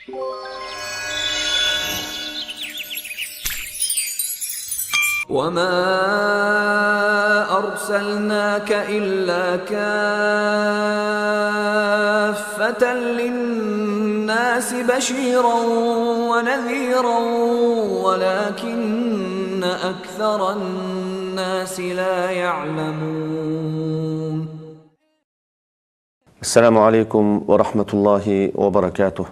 وَمَا أَرْسَلْنَاكَ إِلَّا كَافَّةً لِلنَّاسِ بَشِيرًا وَنَذِيرًا وَلَكِنَّ أَكْثَرَ النَّاسِ لَا يَعْلَمُونَ. Assalamu alaikum wa rahmatullahi wa barakatuh.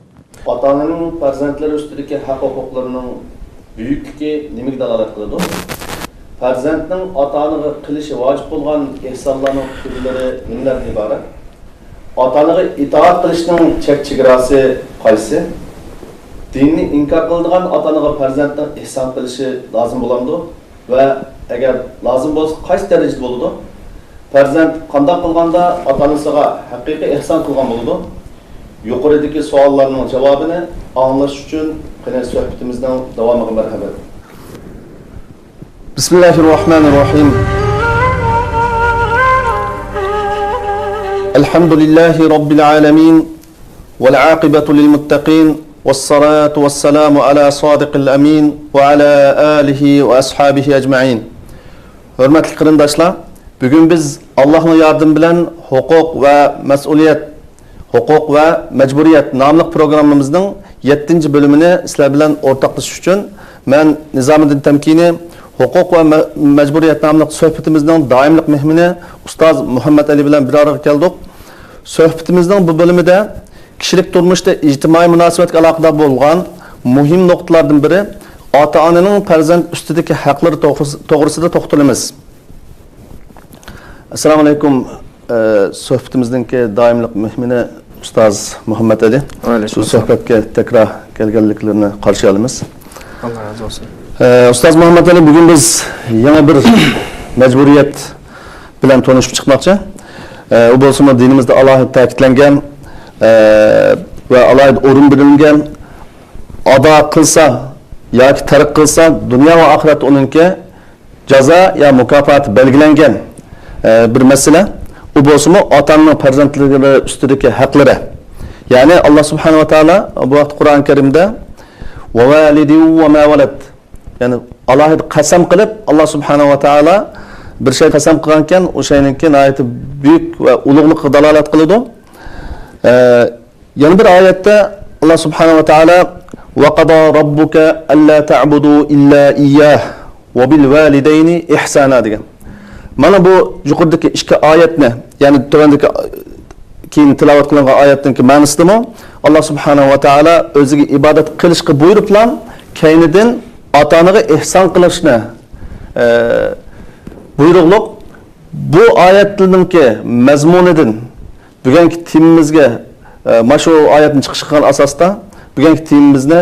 Ota-onaning farzandlari ustidagi haq-huquqlarining buyukligi nimaga dalolat qiladi? Farzandning ota-onaga qilishi vojib bo'lgan ehsonlarning turlari nimalardan iborat? Ota-onaga itoat qilishning chek-chegarasi qaysi? Dinni inkor qiladigan ota-onaga farzandning ehson qilishi lozim bo'lamdi va agar lozim bo'lsa qaysi darajada bo'ladi? Farzand qanday qilganda ota-onasiga haqiqiy ehson qilgan bo'ladi? Yuqoridagi savollarning javobini anglash uchun qanday suhbatimizning davomiga marhamat. Bismillahirrahmanirrahim. Alhamdulillahi rabbil alamin wal aqibatu lil muttaqin was salatu was salamu ala sadiqil amin wa ala alihi wa ashabihi ajma'in. Hurmatli qarindoshlar, bugun biz Allohning yordami bilan huquq va mas'uliyat, huquq va majburiyat nomli programmamizning 7-bölümünü sizlar bilan o'rtoqlashish uchun men Nizomiddin Tamkini huquq va majburiyat nomli suhbatimizning doimlik mehmoni ustoz Muhammad Ali bilan bir araya keldik. Suhbatimizning bu bölümünde kishilik turmushda ijtimoiy munosabatga aloqador bo'lgan muhim nuqtalardan biri ota-onaning farzand ustidagi haqlari to'g'risida to'xtalamiz. Assalomu alaykum. Suhbatimizdagi doimlik mehmoni ustoz Muhammad Ali. Shu suhbatga tekrar kelganliklarini qarshi olamiz. Allah razı olsun. Ustoz Muhammad Ali, bugün biz yana bir mecburiyet bilan tanışıp çıkmakçı. O bolsa dinimizde alohida ta'kidlangan ve alohida o'rin berilgan, ado qilsa yoki tark qilsa dunyo va oxirat uningga jazo ya mukofot belgilangan bir masala. O bolsa ota-onaning farzandlari ustidagi haqlari. Ya'ni Allah subhanahu wa taala bu vaqt Qur'on Karimda va validi va ma walad, yani alohida qasam qilib Allah subhanahu wa taala bir şey qasam qilgan ekan, o'shaninki nihoyat buyuk va ulug'likqa dalolat qiladi. Yana bir oyatda Allah subhanahu wa taala va qada robbuka alla ta'budu illa iyyah va bil validayni ihsana degan. Mana bu yuqoridagi ikki oyatni, ya'ni tuvandagi keyin tilovat qilingan oyatning ma'nosimi Allah subhanahu wa taala o'ziga ibodat qilishga buyuriblar, keynidan ota-onaga ehson qilishni buyruqliq. Bu oyatlarningki mazmunidan bugungi temamizga mana shu oyatning chiqishigan asosda bugungi temamizni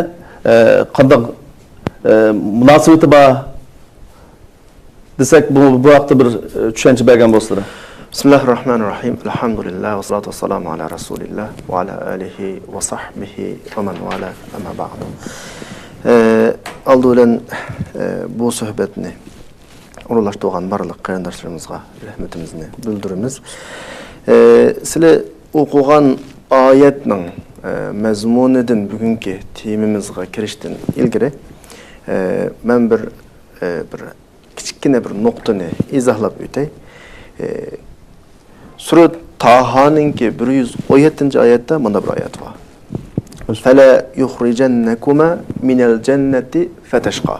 qanday munosabati bor desak bu vaqtda bir tushuncha bergan bo'lsalar. Bismillahirrahmanirrahim. Elhamdülillah ve salatu vesselamu ala Resulillah ve ala alihi ve sahbihi ve men vala ama ba'du. Aldılan bu sohbetni uğurlaştırgan barlık qarindoshlarımızga rahmetimizni bildirimiz. Sizlar o'qigan oyatning mazmunidan bugungi temamizga kirishdan ilgari men bir kichkina bir nuqtani izohlab o'tay. Sura Tahaninki 117-oyatda mana bir oyat bor. Fala yukhrijannakuma minal jannati fatashqa.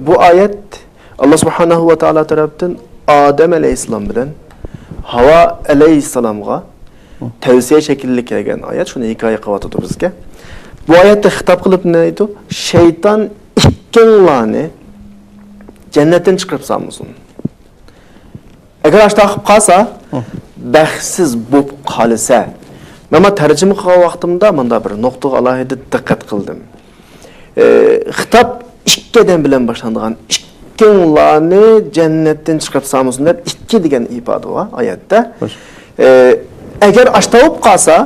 Bu oyat Allah subhanahu wa taala tarafdan Adem alayhissalom bilan Havo alayhissalomga tavsiya shaklida kelgan oyat. Shuni hikoya qilyapti bizga. Bu oyatda xitob qilib ne aytdi? Shayton ikkinlarni cennetten çıkarıp salmasın. Eğer aştaqib qalsa, baxtsiz bo'lib qolsa. Men tarjima qilgan vaqtimda menda bir nuqtaga alohida diqqat qildim. Xitob ikkidan bilan boshlanadigan ikkinlarni cennetten çıkarıp salmasın deb ikki degan ifoda bor oyatda. Eğer aştaqib qalsa,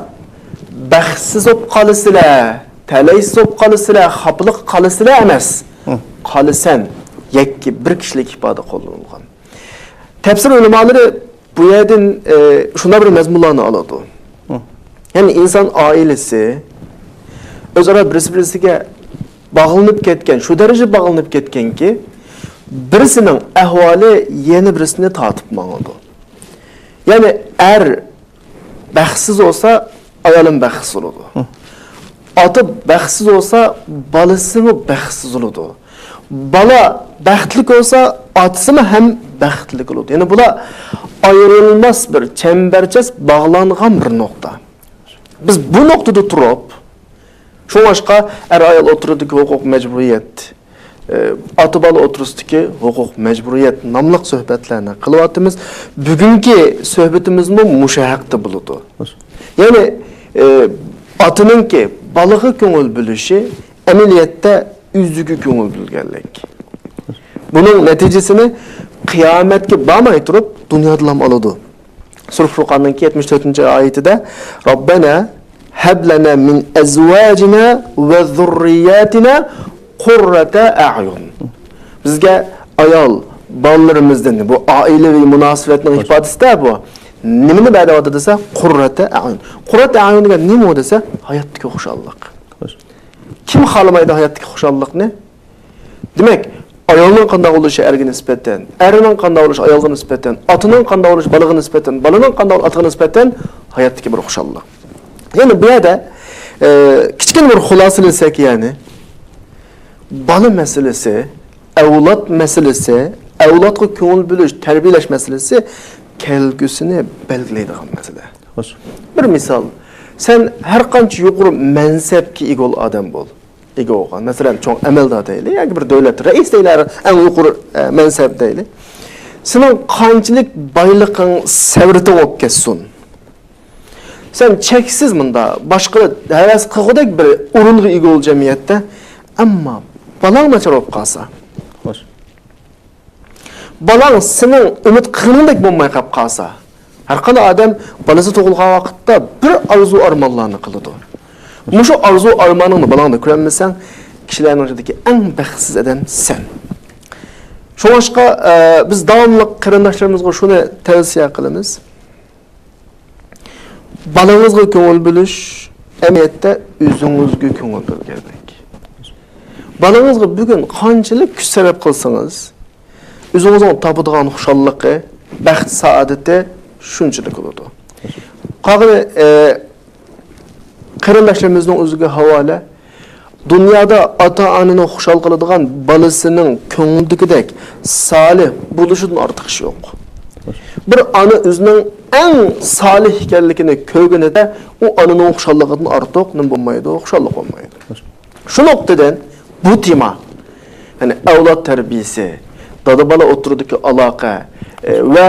baxtsiz bo'lib qolsizlar, talaysiz bo'lib qolsizlar, xafliq qolsizlar emas. Qolsan yakki bir kishilik ifoda qo'llanilgan. Tafsir ulamoları bu yerdan shunday bir mazmunlarni oladi. Yani inson oilasi o'zaro birisi-birisiga bağlanıp ketken, şu derece bağlanıp ketken ki birisinin ahvali yeni birisini tatip mağıldı. Yani baxtsiz olsa ayolun baxtsiz olurdu. Ata baxtsiz olsa balası mı baxtsiz olurdu. Bala baxtlik olsa atısı mı hem baxtlik olurdu. Yani bula ayrılmaz bir çemberçes bağlanğan bir nokta. Biz bu noktada turup şu başka ayol oturudaki hukuk mecburiyet, atı bala oturusudaki hukuk mecburiyet namlıq söhbetlerini kılıvatımız bugünkü söhbetimiz mi muşahakta buludu. Yani atının ki balığı köngül bülüşü ameliyette üzügü köngül bülgenlik. Bunun neticesini kıyametki bağmay turup dünyadılam alıdı. Surah Furqan'ın 74. ayetinde Rabbena heblena min ezvacina ve zurriyatina qurrata a'yun. Bizge ayol ballarımızdan bu ailevi münasebetinin ifadesi de bu. Nimini badavat dese qurrata a'yun. Qurrata a'yun degan nima dese hayotdagi xushallik. Kim xalamaydi hayotdagi xushallik ne? Demek ayolning qanday bo'lishi erga nisbatan, erining qanday bo'lishi ayolga nisbatan, otining qanday bo'lishi balaga nisbatan, balaning qanday bo'lishi otiga nisbatan hayotdagi bir xushallik. Yani bu yerda kichkina bir xulosalansak yani bala meselesi, avlod meselesi, avlodga ko'ngil bo'lish, tarbiyalash meselesi kelgusini belgilaydigan mesele. Bir misal, sen her qancha yuqori mansabga ega odam bo'l. Ega olgan. Mesela çok ameldar değil, yani bir devlet reis değil, en yuqori mansab değil. Senin qanchalik bayliqing savriti olib ketsin. Sen cheksiz mında boshqa havas qilgudek bir o'ringa ega ol jamiyatda, ammo balang nachar olib qolsa. Balang sening umid qilgandek bo'lmay qolib qolsa, har qanday odam balasi tug'ilgan vaqtda bir arzu armonlarni qiladi. Muşu arzu armanını balanda kuramasan, kişilerin arasındaki en baxtsiz adam sen. Şu başka biz davamlı qarindoshlarımızga şunu tavsiye qilamiz. Balangizga ko'ngil bo'lish, emniyatda o'zingizga ko'ngil bo'lganlik. Balangizga bugun qanchalik kuch sarf qilsangiz, o'zingizning topadigan xushalliqi, baxt saodati shunchalik bo'ladi. Qolgan qarindoshlarımızın o'ziga havola. Dünyada ata-onani xushal qiladigan balasining ko'ngildagidek salih bo'lishidan ortiq ish yo'q. Bir ona o'zining eng salih ekanligini ko'rganida u onaning xushalligidan ortiq nima bo'lmaydi, xushallik bo'lmaydi. Shu nuqtadan bu tema, yani avlod tarbiyasi, dada bala o'tiridagi aloqa ve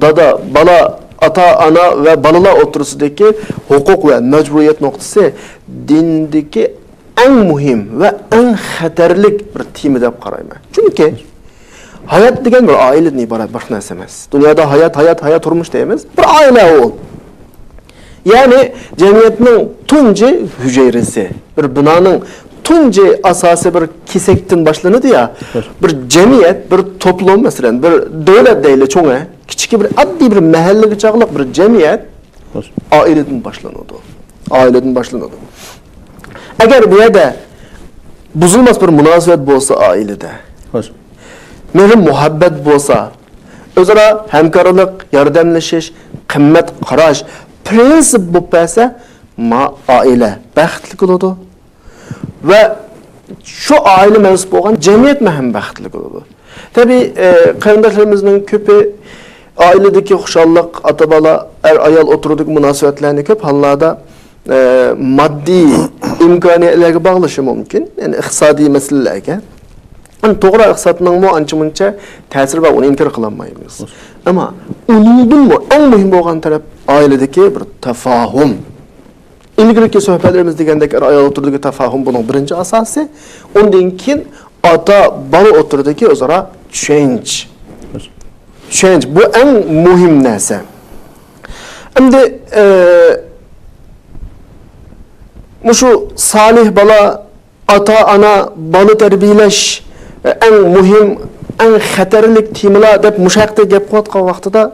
dada bala ata-ana ve balalar oturusundaki hukuk ve mecburiyet noktası dindeki en mühim ve en xatarlik bir tema deb qarayman. Çünkü hayat degan bir aileden ibaret başka narsa emas. Dünyada hayat turmuş deymiz. Bir aile o. Yani cemiyetinin tunci hücresi, bir binanın tunci asası bir kesekten başlanıdı ya. Bir cemiyet, bir toplum mesela, bir devlet değil çoğu. Küçük bir adli bir mahalle çağlık bir cemiyet aileden başlanıyordu. Aileden başlanıyordu. Eğer bu yerde bozulmaz bir münasebet olsa ailede, mehrim muhabbet olsa, özara hemkarlık, yardımlaşış, kıymet, qarash, prensip bu pese aile baxtli olurdu. Ve şu aile mensup olan cemiyet mi hem baxtli olurdu. Tabi qarindoshlarımızın köpü ailedeki xushallik, ata bala, ayol oturuduk münasebetlerini köp hallarda maddi imkoniyatlarga bağlışı mümkün. Yani iqtisadi meselelerge. Yani to'g'ri iqtisodning mu ancha-muncha ta'siri va uni inkor qilolmaymiz. Ama undan mu eng muhim bo'lgan taraf ailedeki bir tafahum. İlgirki sohbetlerimiz degandek ayol oturudagi tafahum bunun birinci asası. Ondan keyin ata bala oturudagi o'zaro tushunch. Bu en muhim narsa. Endi şu salih bala, ata ana bala tarbiyalash en muhim, en xatarlik temalar deb mushaqda gap qilayotgan vaqtida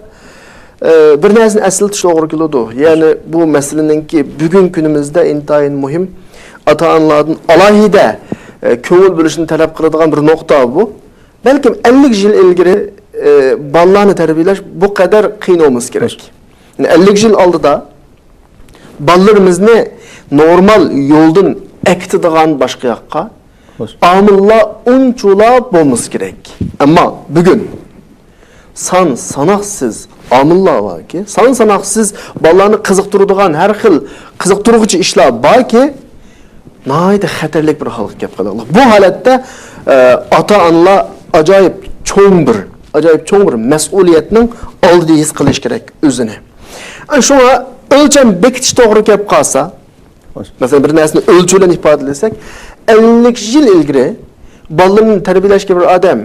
bir narsani eslatish to'g'ri keladi. Yani bu meseleninki bugun kunimizda intayin muhim. ata-onalardan alohida ko'ngil bo'lishini talab qiladigan bir nuqta bu. Balkim 50 yil ilgari bolalarni tarbiyalash bu qadar qiyin olmasa kerak. Yani 50 yil oldida bolalarimizni normal yo'ldan aktidigan boshqa yoqqa amillar unchulab bo'lmasa kerak. Ammo bugun sanoqsiz amillar borki, sanoqsiz bolalarni qiziqtiradigan har xil qiziqtiruvchi ishlar borki, nihoyat xatarli bir holga kelib qoladi. Bu holatda ota-onalar ajoyib cho'ng bir mas'uliyatning oldida his qilish kerak o'zini. Ana shunga o'lcham bekitish to'g'ri kelib qolsa, masalan bir narsani o'lchov bilan ifodalasak, 50 yil ilgari bolalarni tarbiyalashga bir odam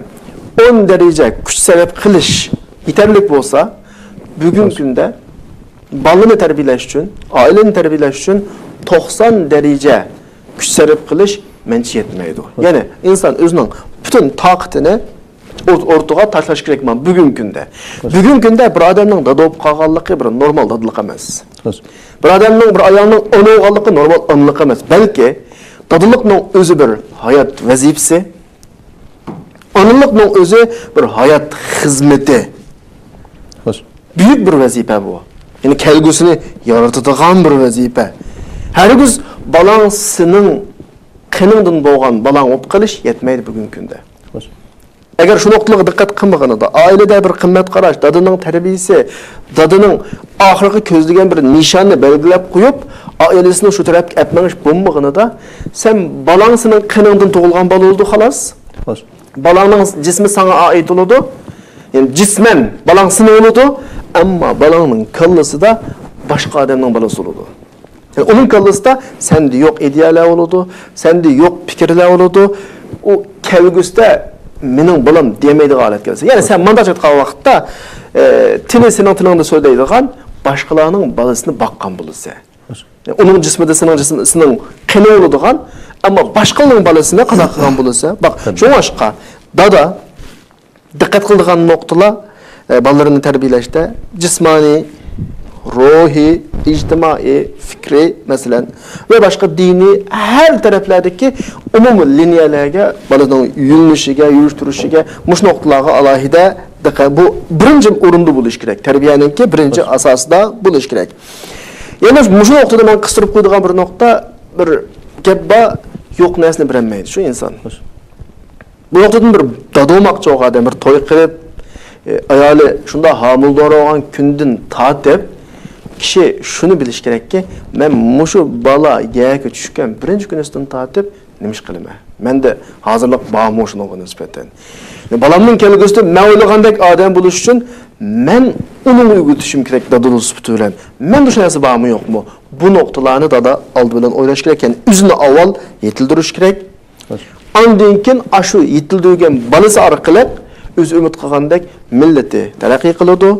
10 daraja kuch sarf qilish yetarli bo'lsa, bugungi kunda bolani tarbiyalash uchun, oilani tarbiyalash uchun 90 daraja kuch sarf qilish mencha yetmaydi. Ya'ni inson o'zining butun toqatini o'rtaga tashlash kerak men bugungi kunda. Bugungi kunda bir odamning dada bo'lib qolganligi bir normal dadlik emas. Bir odamning bir ayolning ona bo'lganligi normal onlik emas. Balki dadılıkning o'zi bir hayot vazifasi, onalikning o'zi bir hayot xizmati. Büyük bir vazifa bu. Yani kelgusini yaratadigan bir vazifa. Hergiz balansının qınından bo'lgan balang olib qilish yetmaydi bugungi kunda. Agar shu nuqtaga diqqat qilmaganida, oilada bir qimmat qarash, dadaning tarbiyasi, dadaning oxirgi ko'zlagan bir nishonni belgilab qo'yib, oilasini shu tarafga apmangish bo'lmaganida, sen balangsining qinidan tug'ilgan bola bo'ldi xolos. Balangning jismi sana oid bo'ladi. Yani cismen balangsini oldu, ama balangning kallasida başka adamning balası oldu. Yani onun kallasida sende yok idealar oldu, sende yok fikirler oldu. O kelgüste mening balam demeydi halat gelse. Yani sen mandat etken vakitte tini senin tınında söyleydiğin başkalarının balasını bakkan bulursa. Yani onun cismede senin kene olduğun ama başkalarının balasını kazakkan bulursa. Bak şu aşka dada dikkat kıldığın noktalar balalarını terbiyeleşte cismani, ruhi, ictimai, fikri mesela ve başka dini her taraflardaki umum linyalarga balaning yürüyüşüge, yürüyüştürüşüge muş noktalarga alohida bu birinci o'rinda bo'lish kerak. Tarbiyaninki birinci asosida bo'lish kerak. Yana muş noktada men qistirib qo'ydigan bir nokta bir gap bor, yo'q narsani bilmaydi shu inson. Bu noktadan bir dadomoqchi odam bir to'y qilib ayoli shunda homildor bo'lgan kundan tortib kishi shuni bilish kerakki, men mushu bola yaga tushgan birinchi kundan tortib nima ish qilaman. Menda hozirlik bormi shunga nisbatan. Bolamning kelgusida men o'ylagandek odam bo'lish uchun men uni uyg'otishim kerak dadil sifati bilan. Menda shu narsa bormi yo'qmi? Bu nuqtalarni dada old bilan o'ylash kerak ekan, o'zini avval yetildirish kerak. Ondan keyin ashu yetildirilgan balasi orqali o'z umid qilgandek millati taraqqiy qiladi,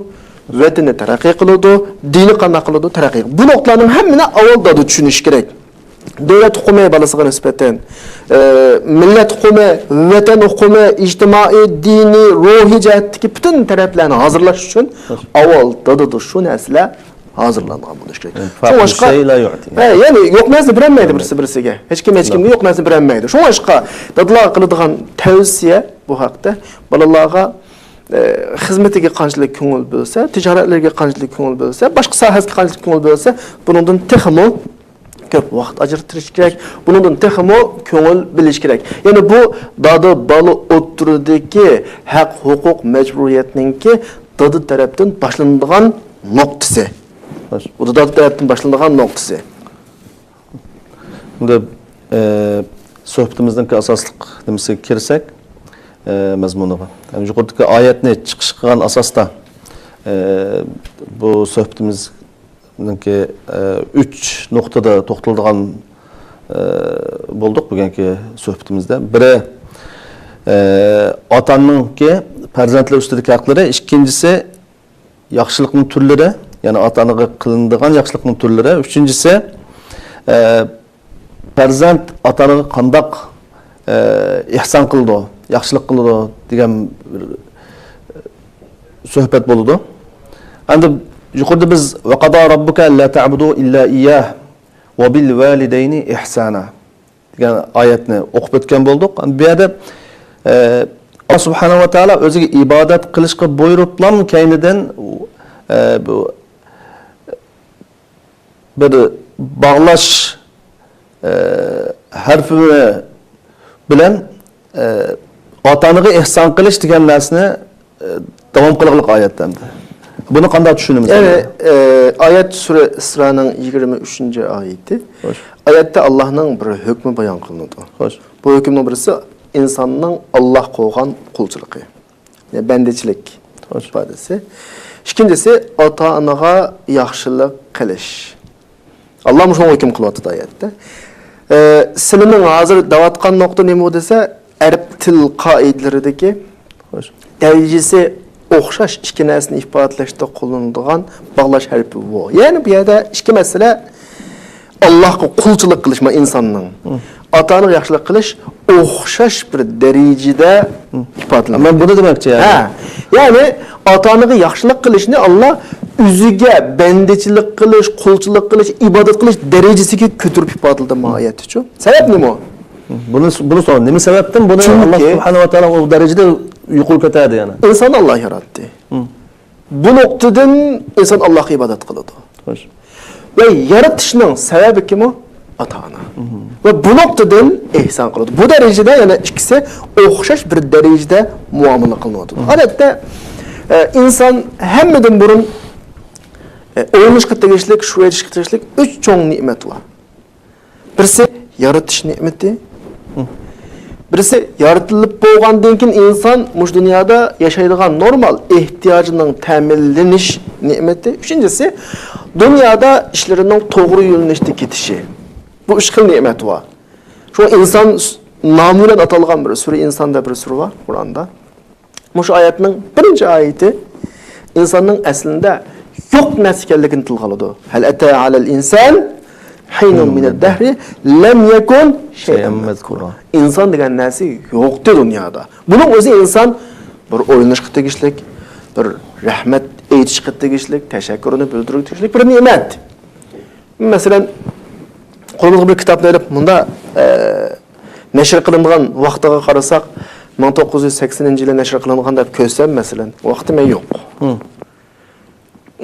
vatani taraqqiy qiladi, dini qanday qiladi, taraqqiy. Bu nuqtalarning hammani avvalda tushunish kerak. Davlat hukumat balasiga nisbatan, millat hukumat, vatan hukumat, ijtimoiy, diniy, ruhiy jihatdagi butun taraflarni hozirlash uchun avvalda shu narsalar hazırlangan bo'lish kerak. Boshqa ya'ni yo'q narsa bilinmaydi birisi-birisiga. Hech kimga yo'q narsa bilinmaydi. Shu boshqa dadlar qiladigan tavsiya bu haqda bolalarga xizmatiga qanchalik ko'ngil bo'lsa, tijoratlarga qanchalik ko'ngil bo'lsa, boshqa sohaga qanchalik ko'ngil bo'lsa, bundan texmo ko'p vaqt ajratish kerak. Bundan texmo ko'ngil bilish kerak. Ya'ni bu dada bola o'tiridagi haq, huquq, majburiyatninki dada tarafdan boshlanadigan noktası. Bu da taraftan başlandığı noktası. Şimdi sohbetimizden asaslık demesek kirsek mazmunu var. Yani yukarıdaki ayetni çıkış kılan asasta bu sohbetimizdenki 3 noktada toxtalıdığan bulduk bugünkü sohbetimizde. Biri atanın ki farzandlar üstündeki hakları, ikincisi yaxşılıkның türleri, yani atanaga kılındığan yaxşılıkның türleri. Üçüncüsü farzand atanaga qandaq ihsan qıldı, yaxşılık qıldı degan söhbet boludu. Endi yuqorida biz ve qada rabbuka alla ta'budu illa iyyah ve bil validayni ihsana degan oyatni o'qib o'tgan bo'ldik. Bu yerda Allah subhanahu wa ta'ala o'ziga ibodat qilishga buyuriblam keynidan bu bir bağlash harfi bilan ota-onaga ihson qilish degan narsani davom qilganlik oyatdan. Buni qanday tushunamiz? Evet, ayet Sure İsra'nın 23. ayeti. Hoş. Ayette Allah'ın bir hükmü bayan kılındı. Hoş. Bu hükmün birisi insanın Allah koygan kulçılığı. Yani bendeçilik Hoş. ifadesi. İkincisi ata-anaga yaxşılık kılış. Allah muşun hüküm kılıyordu ayette. Silimin hazır davatkan nokta ne mi dese Arap til kaidelerindeki Hoş. derecesi o'xshash ikki narsani ifodalashda qo'llaniladigan bog'lash harfi bu. Ya'ni bu yerda ikki masala Allohga qulchilik qilish ma insonning. Ota-ona yaxshilik qilish o'xshash bir darajada ifodalanadi. Men buni demoqchi yani. Ha. Ya'ni ota-onaga yaxshilik qilishni Alloh o'ziga bandichilik qilish, qulchilik qilish, ibodat qilish darajasiga ko'tarib ifodaladi oyat uchun. Sabab nima? Bunu sorun. Nima sebepten bunu Çünkü- Allah subhanahu wa ta'ala o derecede yuqur ko'tardi yani. İnsan Allah yarattı. Bu noktadan insan Allah'a ibadet kıldı. Hoş. Ve yaratışının sebebi kim o? Ata-ana. Ve bu noktadan ihsan kıldı. Bu derecede yani ikisi o'xshash bir derecede muamele kılındı. Adette insan hemmeden burun o'ynashga tegishlik, shu etishga tegishlik 3 cho'ng ne'mat var. Birisi yaratış ne'mati. Birisi yaratılıp bo'lgandan keyin inson mush dunyoda yashaydigan normal ehtiyojning ta'minlanish ne'mati. Üçüncüsü dunyoda ishlarining to'g'ri yo'nalishda ketishi. Bu 3 xil ne'mat var. Şu inson nomi bilan atalgan bir sura insonda bir sura var Qur'onda. Mush oyatning birinchi oyati insonning aslida yo'q narsa ekanligini tilga oladi. Hal ata alal inson Haynun mined dehri lem yekun şey'en mezkura. İnsan degan narsa yo'qdi dunyoda. Bunun o'zi inson bir o'ynashga tegishlik, bir rahmat aytishga tegishlik, tashakkurini bildirishga tegishlik bir ne'mat. Masalan, qo'limizga bir kitobni olib, bunda nashr qilingan vaqtiga qarasak, 1980-yilda nashr qilingan deb ko'rsam, masalan, vaqti men yo'q.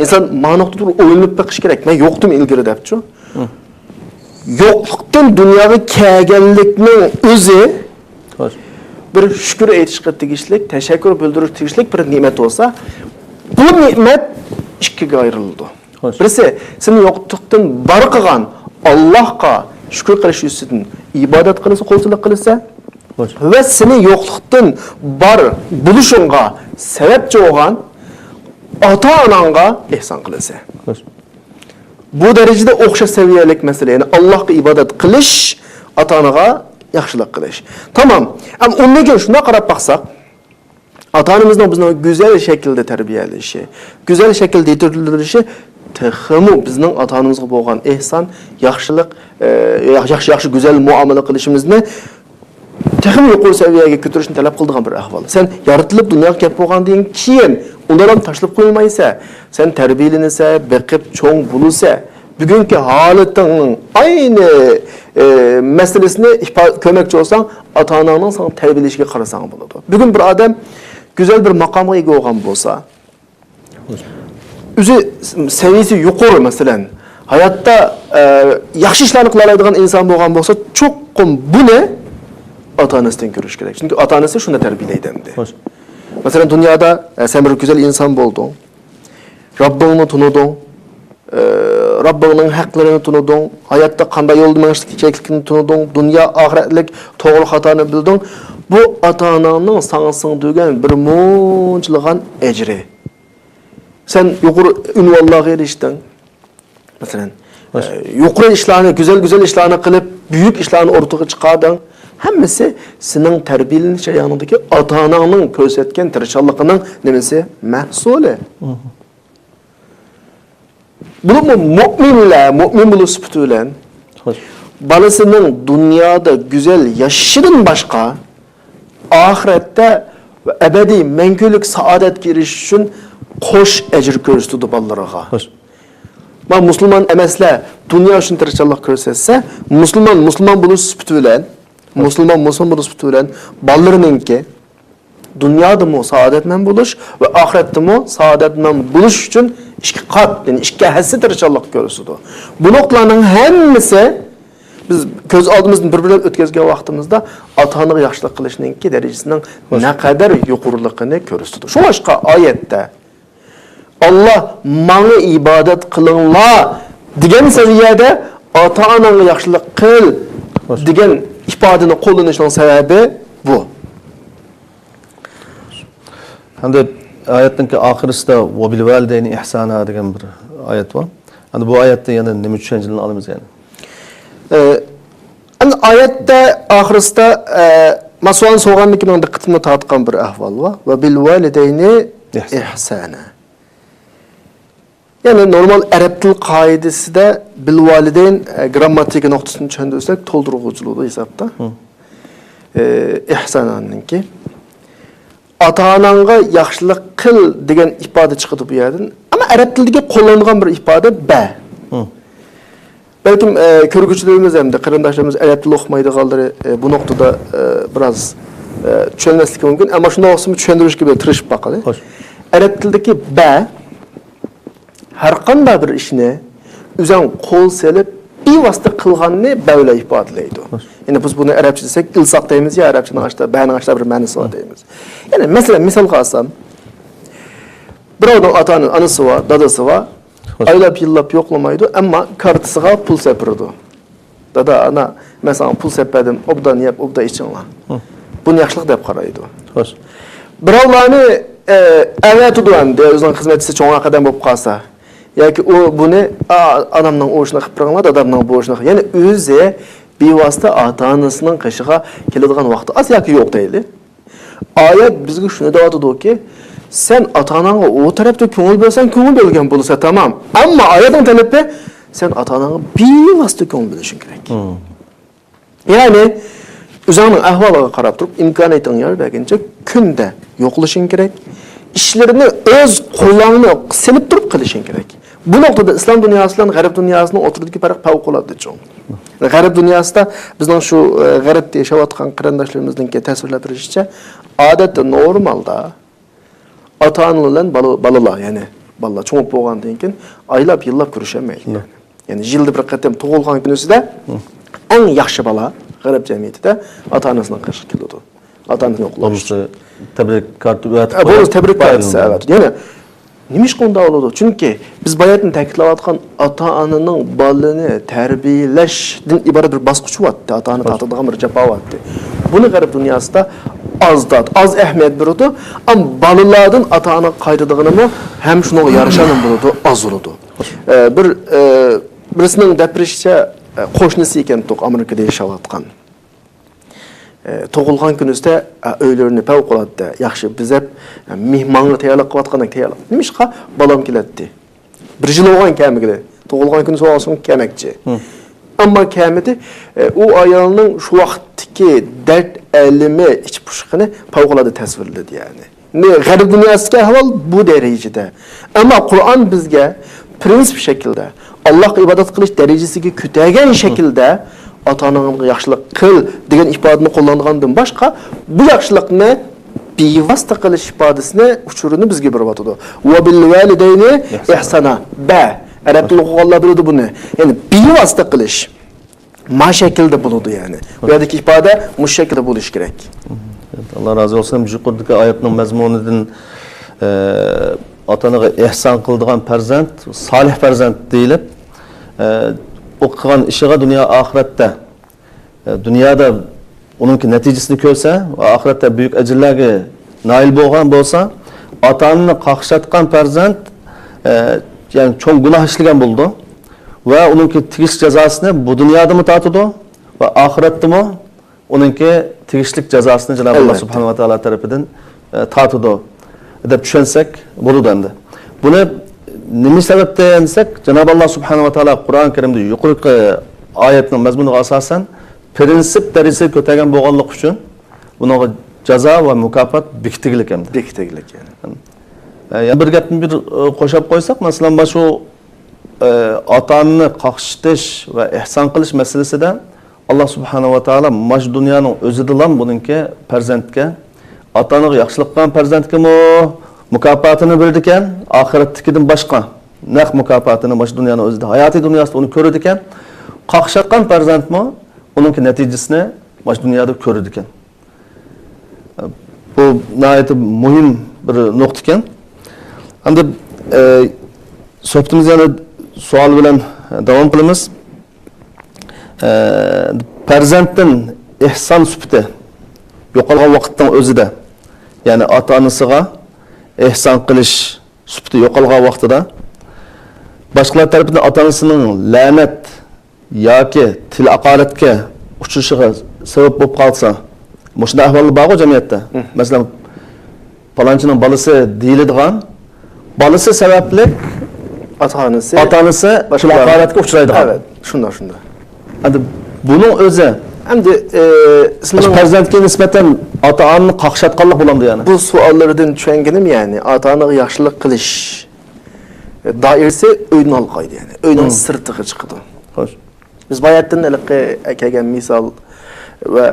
İnsan ma'noqda turib o'ylanib baqish kerak. Men yo'qdim ilgari debchi. Yo'qlikdan dunyoga kelganlikning o'zi Hoş. bir shukr aytishga tegishlik, tashakkur bildirishga tegishlik bir ne'mat bo'lsa, bu ne'mat ikkiga ayrildi. Hoş. Birisi seni yo'qlikdan bar qilgan Allohga shukr qilish ustidan ibodat qilsa, qo'lchilik qilsa, Hoş. va seni yo'qlikdan bar bo'lishingga sababchi bo'lgan ota-onangga ihson qilsa. Hoş. Bu derecede o'xshash seviyalik mesele. Yani Allah'a ibadet qilish, ota-onaga yaxshilik qilish. Tamam. Ama undan keyin shuna qarab baqsak, ota-onamizning bizni go'zal shaklda tarbiyalashi, go'zal shaklda yetirilishi texmu bizning ota-onamizga bo'lgan ihson, yaxshilik, yaxshi go'zal muomala qilishimizni texmu yuqori seviyaga ko'tarishni talab qiladigan bir ahvol. Sen yaratilib dunyoga kelib bo'lgandan keyin onlardan tashlab qo'ymaysa, sen tarbiyalansa, beqib cho'ng bo'lsa, bugungi holatning ayni masalasini ko'makchi bo'lsang, ota-onangning sana tarbiyalashiga qarasang bo'ladi. Bugun bir odam go'zal bir maqomga ega bo'lgan bo'lsa, o'zi saviyasi yuqori masalan, hayotda yaxshi ishlarni qila oladigan inson bo'lgan bo'lsa, cho'qqim buni ota-onasidan ko'rish kerak. Chunki ota-onasi shuni tarbiyalaydi endi. Hoş. Mesela dünyada sen bir güzel insan buldun. Rabbini tanıdın. Rabbinin haklarını tanıdın. Hayatta qanday yolda mengishlikni tanıdın. Dünya ahiretlik to'g'ri xatoni bildin. Bu ota-onaning sana singdirgan bir munchilgan ecri. Sen yuqori unvonlarga erishding. Masalan, yuqori ishlarni, güzel ishlarni qilib, buyuk ishlarni o'rtaga chiqarding. Hammasi sening tarbiyalanish jarayonidagi ota-onangning ko'rsatgan tirishchilig'ining nimasi? Mahsuli. Bunu mu'min bo'lib sifati bilan Hoş. balasining dunyoda go'zal yashashidan boshqa oxiratda abadiy mangulik saodatga erishish uchun qo'sh ajr ko'rsatdi bolalarga. Hoş. Ma musulmon emaslar dunyo uchun tirishchilik ko'rsatsa, musulmon bo'lish sifati bilan, musulmon bo'lish sifati bilan bolalarninki dunyodami saodatman bo'lish va oxiratdami saodatman bo'lish uchun ikki qat, ya'ni ikki hassa tirishchilik ko'rsatdi. Bu nuqtalarning hammasi biz ko'z oldimizdan bir-birlab o'tkazgan vaqtimizda ota-onaga yaxshilik qilishning darajasining naqadar yuqoriligini ko'rsatdi. Shu boshqa oyatda Allah manga ibodat qilinglar degan saviyada ota-onaga yaxshilik qil degan ifodani qo'llanishning sababi bu. Hamda oyatning oxirisida va bil validayni ihsana degan bir oyat bor. Endi bu oyatda yana nima tushunchalarni olamiz yani? Oyatda oxirisida mas'ul so'g'annikining diqqatini tortgan bir ahvol bor va bil validayni ihsana. Yani normal Arab til qoidasida bil validayn grammatik nuqtasini tushundirsak to'ldiruvchilikda hisobda. İhsananninki ota-onangga yaxshilik qil degan ifoda chiqadi bu yerdan. Ammo arab tilidagi qo'llanilgan bir ifoda ba. Balkim ko'rguvchilarimiz hamda qarindoshlarimiz arab tili o'qimaydiganlari bu nuqtada biroz tushunmasligi mumkin, ammo shuni o'zimiz tushuntirishga tirishib boqadi. Arab tilidagi ba har qanday bir ishni o'zing qo'l selib bevosita qilganni bavla ifodalaydi. Ya'ni biz buni arabcha desak ilsoq deymiz ya, arabchaning ashta ba'ning ashta bir ma'nosi bor deymiz. Ya'ni masalan misol qilsam birovning ota-onasi, anasi va dadasi va oylab yillab yo'qlamaydi, ammo kartasiga pul sepirdi. Dada, ana, men sana pul sepdim, obdan yeb, obda ichinglar. Buni yaxshilik deb qaraydi. Xo'sh. Birovlarni avatudu hamda o'zining xizmatchisi cho'nga qadam bo'lib qolsa, yoki u buni onamning o'shini qilib qo'yganlar, dadamning bu o'shini, ya'ni o'zi bevosita ota-onasining qishiga keladigan vaqti az yoki yo'q deydi. Oyat bizga shuni deyotdiki, sen ota-onangga o tarafda ko'ngil bo'lsang, ko'ngil bo'lgan bo'lsa tamam. Ammo oyatning talabi sen ota-onangga bevosita ko'ngil bo'lishing kerak. Ya'ni o'zingning ahvoliga qarab turib, imkoniyating yor berguncha kunda yo'qlashing kerak. İşlerini öz qo'lingni silib turib qilishing kerak. Bu nuqtada islom dunyosi bilan g'arb dunyosining o'rtasidagi farq favqulodda cho'ng. G'arb dunyosida bizning shu g'arbda yashayotgan qarindoshlarimizning tasvirlab berishicha, odatda normalda ota-ona bilan bolalar, ya'ni bolalar cho'ng bo'lgandan keyin oylab yillab ko'rishamaydi. Ya'ni yilda bir qatam tug'ilgan kunisida eng yaxshi bola g'arb jamiyatida ota-onasining qarshi keladi. Ota-onasini yo'qlash. Tebrik kartı üretip. Bu tebrik kartısı evet. Yani nimiş konuda oldu? Çünkü biz bayatını ta'kidlayotgan ota-onaning balını terbiyelashdan iborat bir basqıç vatdı. Ota-ona tatadigan bir jafo vatdı. Bunu g'arb dunyosida az ahamiyat beradi, ama balalardan ota-ona qaytadig'ini ham shunga yarashagan bo'ladi, az bo'ladi. Birisining dapirishicha qo'shnisi ekan, Amerikada yashayotgan. Tug'ilgan kunizda uylarini favqulodda yaxshi bizab mehmonga tayyorlab qilayotgandek tayyorlab. Nimishqa bolam keladi. Bir yil bo'lgan kamiga tug'ilgan kuni so'rasin kamakchi. Ammo kamidi u ayolning shu vaqtdagi dard alimi ich pushqini favqulodda tasvirladi yani. G'arb dunyosidagi ahvol bu darajada. Ammo Qur'on bizga prinsip shaklda Allohga ibodat qilish darajasiga ko'targan shaklda ota-onangga yaxshilik qil degan ifodani qo'llangandan boshqa bu yaxshilikni bevosita qilish ifodasini uchurini bizga berib o'tadi. Va bil validayni ihsana. Ba arab tilida qo'llanib biladi buni. Ya'ni bevosita qilish ma shaklda bo'ladi yani. Bu yerdagi ifoda bu shaklda bo'lishi kerak. Allah razı olsun. Yuqoridagi oyatning mazmunidan ota-onaga ihson qiladigan farzand solih farzand deyilib, o'qigan ishiga dunyo oxiratda dunyoda uningki natijasini ko'rsa va oxiratda buyuk ajrlarga nail bo'lgan bo'lsa, ota-onani qaqshatgan farzand ya'ni cho'ng gunoh ishlagan bo'ldi va uningki tegish jazosini bu dunyodami tortadi va oxiratdami uningki tegishlik jazosini Janob Alloh subhanahu va taolo tarafidan tortadi deb tushunsak bo'ladi endi. Buni nima sababdan desak, Janob Alloh subhanahu va taolo Qur'on Karimda yuqorqi oyatning mazmuniga asosan prinsip darajasiga ko'targan bo'lganlik uchun bunga jazo va mukofot bekitilgan ekan. Bekitilgan yani. Bir gapni bir qo'shib qo'ysak, masalan, mana shu ota-onani qaqshitish va ihson qilish masalasida Alloh subhanahu va taolo mash dunyoning o'zidan buningki farzandga ota-onaga yaxshilik qilgan farzandga mukofotini berdi ekan, oxiratdagidan boshqa naq mukofotini mash dunyoning o'zida hayotiy dunyosida uni ko'radi ekan, qaqshatgan farzandmi uning natijasini mash dunyoda ko'radi ekan. Bu nihoyat muhim bir nuqta ekan. Endi suhbatimizga savol bilan davom qilamiz. Farzanddan ihson sifati yo'qolgan vaqtning o'zida, ya'ni ota-onasiga ihson qilish sifati yo'qolgan vaqtida boshqalar tomonidan ota-onasining la'nat yoki til aqoratga uchrashiga sabab bo'lib qolsa, mushunda ahvol bor jamiyatda. Masalan, palonchining balasi deyiladigan, balasi sababli ota-onasi til aqoratga uchraydi. Evet, shunda. Endi buning o'zi endi sizning farzandga nisbatan ota-onani qaqshatganlik bo'ladi yani. Bu savollardan tushunganim, ya'ni ota-onaga yaxshilik qilish doirasi uydan olqaydi, ya'ni uyning sirtiga chiqadi. Xo'sh. Biz bayatdan kelgan misol va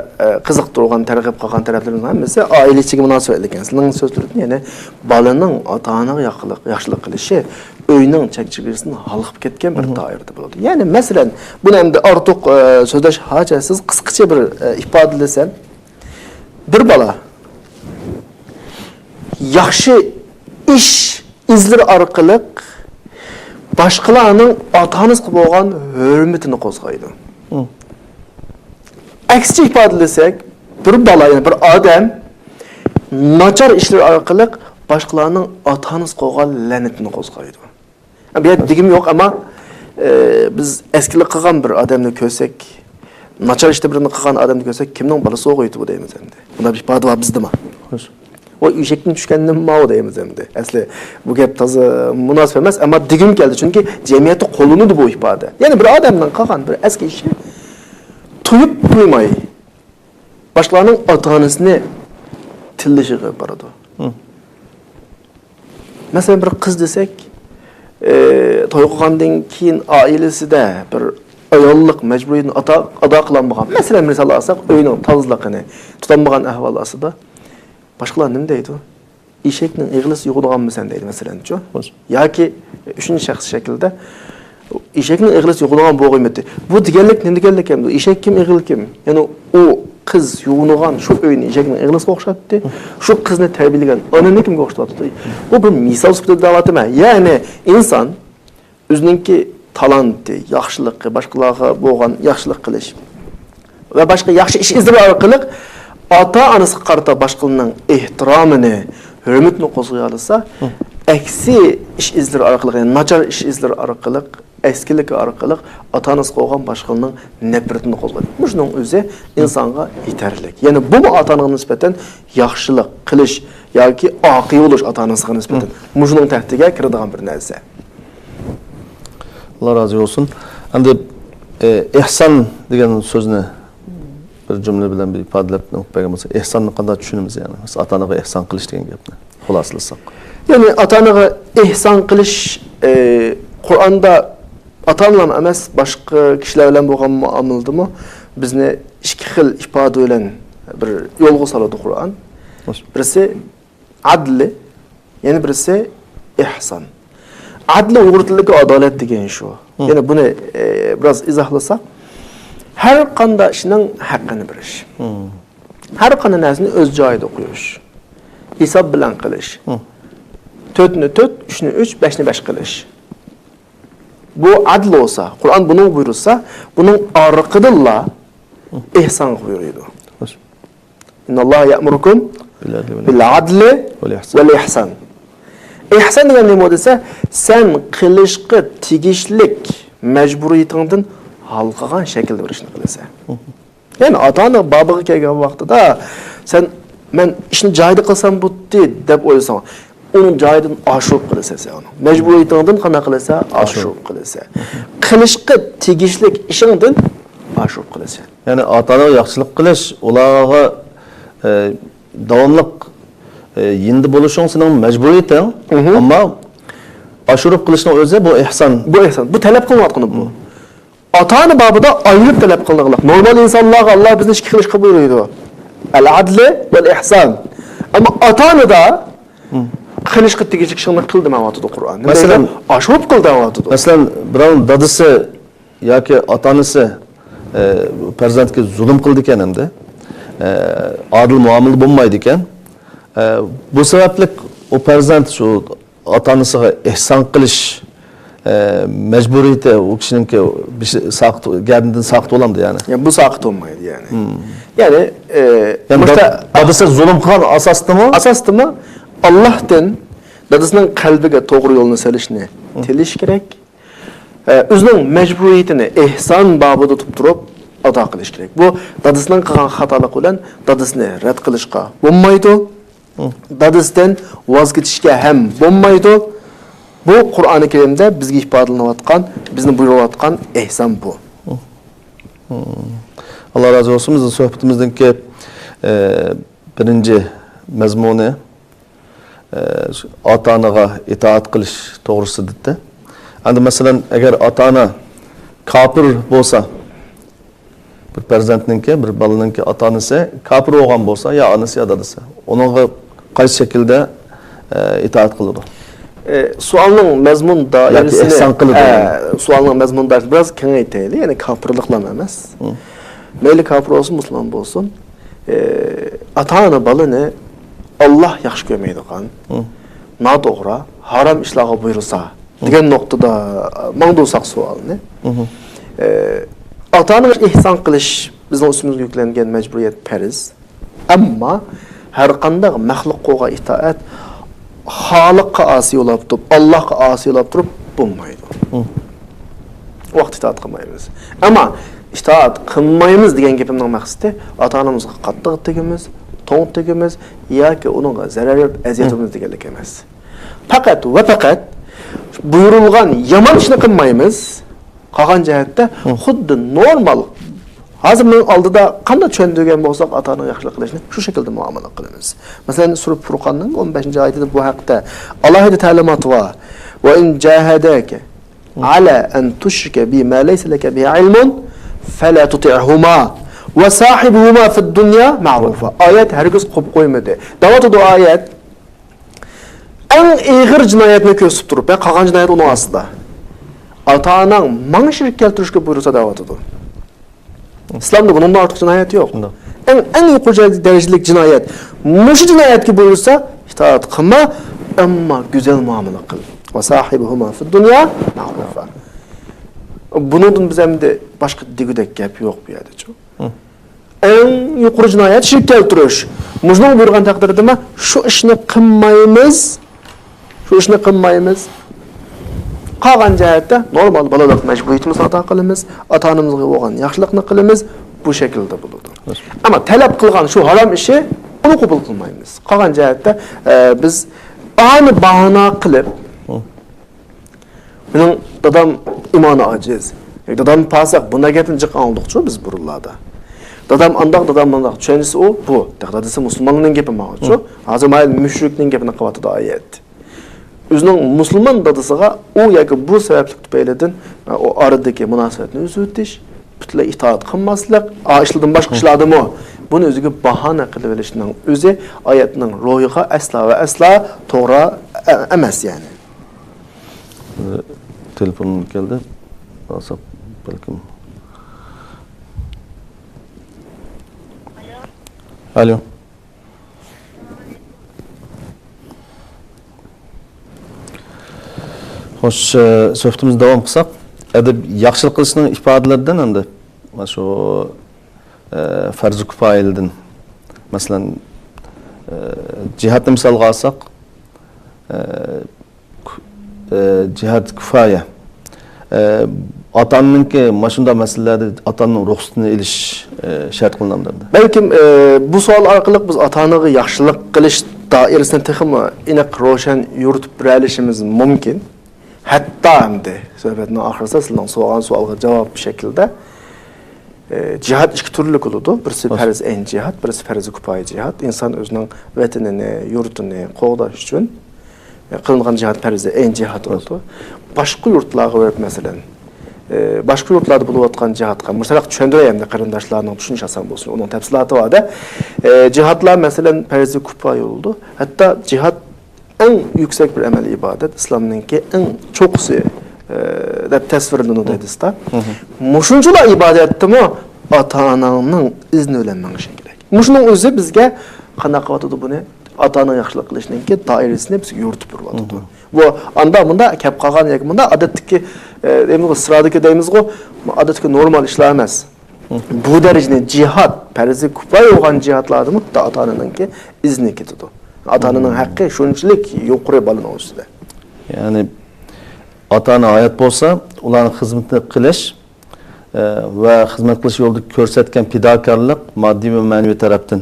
qiziq turgan targ'ib qilgan taraflarning hammasi oila ichiga munosabatli ekan. Sizning so'zlaringiz, ya'ni bolaning ota-onaga yaxshilik qilishi uyning chekchigisidan halqib ketgan bir doirada bo'ladi. Ya'ni masalan, buni endi ortiq so'zlash hojasiz, qisqacha bir ifodalasam, bir bola yaxshi ish izlari orqali boshqalarning ota-onasiga bo'lgan hurmatini qo'zg'aydi. Aksicha ifodalasak, bir bola, ya'ni bir odam nachar ishlar orqali boshqalarning ota-onasiga bo'lgan la'natini qo'zg'aydi. Bu yerda digim yo'q, ammo biz eskilik qilgan bir odamni ko'rsak, nachar ishda birini qilgan odamni ko'rsak, kimning bolasi o'g'aydi bu deymiz endi. Bunda bir ifoda bor bizdami? Xo'sh. O eshakdan tushgandan ma'o deymiz endi. Asli bu gap toza munosib emas, ammo digim keldi, chunki jamiyatda qo'llanadi bu ifoda. Ya'ni bir odamning qilgan bir eski ishi tuyib qo'ymay boshqalarning ota-onasini tillashiga boradi. Masalan, bir qiz desak, to'y qilgandan keyin oilasida bir ayollik majburiyatini ado qilolmagan. Masalan, misol olsak, uyning tozligini tutolmagan ahvol ostida boshqalar nima deydi? Eshakning ig'lisi yo'qdiganmisan deydi masalan-chi. Yoki uchinchi shaxs shaklda eshakning ig'lisi yo'qdigan bo'g'imdi. Bu deganlik nima deganlik endi? Eshak kim, ig'il kim? Ya'ni u qiz yo'g'nigan shu uyni eshakning ig'lisiga o'xshatdi. Shu qizni tarbiyalagan onani kimga o'xshatdi? Bu bir misol sifatida da'vat emas. Ya'ni inson o'zininki talanti, yaxshiligi, boshqalarga bo'lgan yaxshilik qilish va boshqa yaxshi ish izlari orqali ota-onasiga qarata boshqalarning ehtiromini, hurmatini qo'zg'ay olsa, aksi ish izlari orqali, nachar ish izlari orqali, eskilik orqali ota-onasiga qo'ygan boshqalarning nafratini qo'zg'aydi. Shuning o'zi insonga yetarli. Ya'ni bu ota-onaga nisbatan yaxshilik qilish yoki oqiy bo'lish ota-onasiga nisbatan shuning tahtiga kiradigan bir narsa. Alloh rozi bo'lsin. Endi ihson degan so'zni bir jumla bilan bir ifodalab o'tgan bo'lsa, ihsonni qanday tushunamiz yani? Ota-onaga ihson qilish degan gapni xulosalasak. Ya'ni ota-onaga ihson qilish Qur'onda ota-onalar emas, boshqa kishilar bilan bo'lgan muomaladami bizni ikki xil ifoda bilan bir yo'lga soladi Qur'on. Birisi adl, ya'ni birisi ihson. Adl uyg'ur tilidagi adolat degan shu. Ya'ni buni biroz izohlasak, har qanday ishning haqqini berish. Har qanday narsani o'z joyida qo'yish. Hisob bilan qilish. 4ni 4, 3ni 3, 5ni 5 qilish. Bu adl olsa, Qur'on buni buyursa, buning orqadilla ihson buyuradi. Innalloha ya'murukum bil adli val ihson. Ihson degan nima desa, sen qilishga tegishlik majburiyatingdan halqagan shaklda berishni qilasan. Ya'ni ota-ona babiga kelgan vaqtida sen men ishni joyida qilsam bo'tdi deb o'ylasan, uning joyidan oshirib qilasan sen uni. Majburiyatingdan qana qilasan, oshirib qilasan. Qilishga tegishlik ishingdan oshirib qilasan. Ya'ni ota-onaga yaxshilik qilish, ularga davomli endi bo'lishing sening majburiyating, ammo aşırıp kılışın özü bu ihsan. Bu ihsan. Bu talep kılınatqını bu. Ata-ana babida ayrılıp talep kılınıqlıq. Normal insanlarga Allah bizni iki kılışqa buyuruydu. El-adli vel-ihsan. Ama ata-anada kılışqa tegişlik şığını kıl demevatıdı Kur'an. Mesela aşırıp kıl demevatıdı. Mesela birovun dadısı yoki ota-onasi farzandga zulm qildi ekan endi. Adil muomala bo'lmaydi ekan. Bu sababli o farzand shu ota-onasiga ihson qilish mecburiyeti o kishininki bir şey gapidan saqt bo'lamdi yani. Yani bu saqt olmaydı yani. Yani dadısı zulm qilgan asosdimi? Asosdimi Allohdan dadasining qalbiga to'g'ri yo'lni selishni tilish kerak. O'zining mecburiyetini ihson babida tutib turib ado qilish kerak. Bu dadasining qilgan xatolik bilan dadasini rad qilishga bo'lmaydi. Dadasidan voz kechishga ham bo'lmaydi. Bu Qur'oni Karimda bizga ifodalanayotgan, bizni buyurayotgan ihson bu. Allah razı olsun. Bizim sohbetimizdeki birinci mazmuni ota-onaga itoat qilish to'g'risida dedi. Endi masalan agar ota-ona kafir bo'lsa, bir farzandningki, bir bolaninki ota-onasi kafir bo'lgan bo'lsa, yo onasi yo dadasi, uningga qaysi shaklda itoat qiladi? Sualning mazmunida, yani ihson qiladi. Sualning mazmunida biraz kengaytayli, ya'ni kafirliklar emas. Mayli kafir olsun, musulmon bo'lsin, ota-ona bolani Allah yaxshi ko'rmaydigan, noto'g'ri, harom ishlarga buyursa degan nuqtada mangdusak savolni. Ota-onaga ihson qilish bizning ustimizga yuklangan majburiyat farz. Ammo har qanday maxluqqa itoat Xaliqqa asi bo'lib turib, Allohga asi bo'lib turib bo'lmaydi. Vaqt itoat qilmaymiz. Ammo itoat qilmaymiz degan gapimning maqsadi ota-onamizga qattiq tegimiz, to'ng tegimiz yoki uningga zarar berib aziyatimiz deganlik emas. Faqat va faqat buyurilgan yomon ishni qilmaymiz. Qolgan jihatda xuddi normal hozir men oldida qanday tushundirgan bo'lsak ota-onaga yaxshilik qilishni shu shaklda muomala qilamiz. Masalan, sura Furqonning 15-oyatida bu haqda alohida ta'limot bor. Va in jahadaka ala an tushrika bima laysa laka bihi ilmun fala tuti'huma va sahibuhuma fid dunya ma'rufa. Oyat hargiz qo'yib qo'ymadi. Davotida oyat eng ig'ir jinoyatni ko'rsatib turib, qolgan jinoyat uning ostida. Ota-onang mana shirk keltirishga buyursa davotida. İslamda bunun artık cinayet yok. En yukarı dereceli cinayet. Muşu cinayet gibi olursa itaat kılma ama güzel muamele kıl. Ve sahibuhuma fi dünya ma'rufa. Bunun biz hem de başka digidek gap yok bir yerde çok. En yukarı cinayet şirk keltiriş. Muşunun buyurgan takdirde mi? Şu işini kılmayımız. Qolgan jihatda normal bolalar majburiyatimizni ado qilamiz, ota-onamizga bo'lgan yaxshilikni qilamiz, bu shaklda bo'ladi. Ammo talab qilgan shu harom ishi uni qabul qilmaymiz. Qolgan jihatda biz ani bahona qilib mening dadam imoni ojiz, dadam fasaq, bunday gapni jiqan oldiqchu biz burullarda. Dadam andaq, dadam mandaq tushunchisi u bu. Dadasi musulmonning gapi ma'qulchu. Hozir mayl mushrikning gapini qilyapti oyat. O'zining musulmon dadasiga u yoki bu sabablik tufaylidan o aradagi munosabatni uzitish, butunlay itoat qilmaslik, ishlardan boshqa ishlardimi? Buni o'ziga bahona qilib olishning o'zi oyatning ro'yiga aslo va aslo to'g'ri emas yani. Telefon keldi. WhatsApp balkim. Alo. Xo'sh, so'hbatimizni davom qilsak, adab yaxshilik qilishning ifodalaridan endi mana shu farz kifoyadan masalan jihatni misolga olsak, jihat kifoya. Ota-onaningki mana shunday masalalarda ota-onaning ruxsatini olish shart qilinadi. Balkim bu savol orqali biz ota-onaga yaxshilik qilish doirasini texmi aniq ro'shan yuritib berishimiz mumkin. Hatta endi suhbatning oxirida sizlarning so'ragan savolga javob shaklida jihad ikki turli bo'ladi. Birisi farz ayn jihad, birisi farz kifoya jihad. Inson o'zining vatanini, yurtini qo'g'dash uchun kılıngan cihat perzi en cihat oldu. Başka yurtlarga verip mesela başka yurtlarda bulup atkan cihatga mesela çöndüreyim de karındaşlarının düşünüş asan bolsun. Onun tefsilatı var da cihatlar mesela perzi kupay oldu. Hatta cihat en yüksek bir emel ibadet. İslam'ınki en çoksu dep tasvirini dedista. Muşuncular ibadetti mi ata-ananın izni öğrenmeniz gerek. Muşunun özü bizge qanaqa atıdı bunu? Ata-ana yaxşılık qilishninki doirasini biz yoritib turibdi. Bu anda bunda kep qolgan yoki bunda odatdagi deymiz sıradaki deymiz go odatdagi normal ishlar emas. Bu derecede cihat, perzi kupay olgan cihatlarımı da ata-ananınki izni ketidi. Ata-ananın haqqı şunchalik yuqori balın üstüde. Yani ata-ana hayat bolsa, ularning xizmatini qilish ve hizmet qilish yo'lida ko'rsatgan fidokorlik moddiy va ma'naviy tarafdan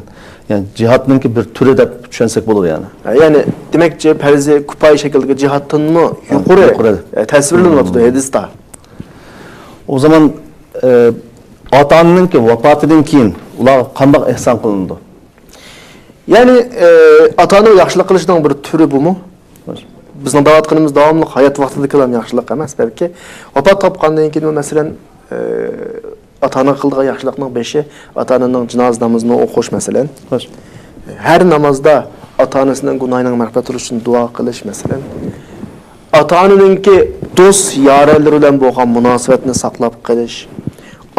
yani cihatninki bir türü deb tushunsak bo'lar yani. Yani demekçi perzi kupay şekildeki cihatın mı yuqori tasvirlanıptı hadisda. O zaman ata-ananınki vafotidan keyin ular qanday ihson qilindi? Yani ata-ana yaxşılık qilishning bir türü bu mu? Bizning da'vat qilimiz davomli hayat vaqtida qilgan yaxshilik emas, balki vafot topgandan keyin masalan ata-ana qilgan yaxshilikning 5i ata-ananing janoza namozini o'qish masalan. Her namazda ata-anasining gunohining mag'firat uchun duo qilish masalan. Ata-ananingki do'st yoralar bilan bo'lgan munosabatni saqlab qolish.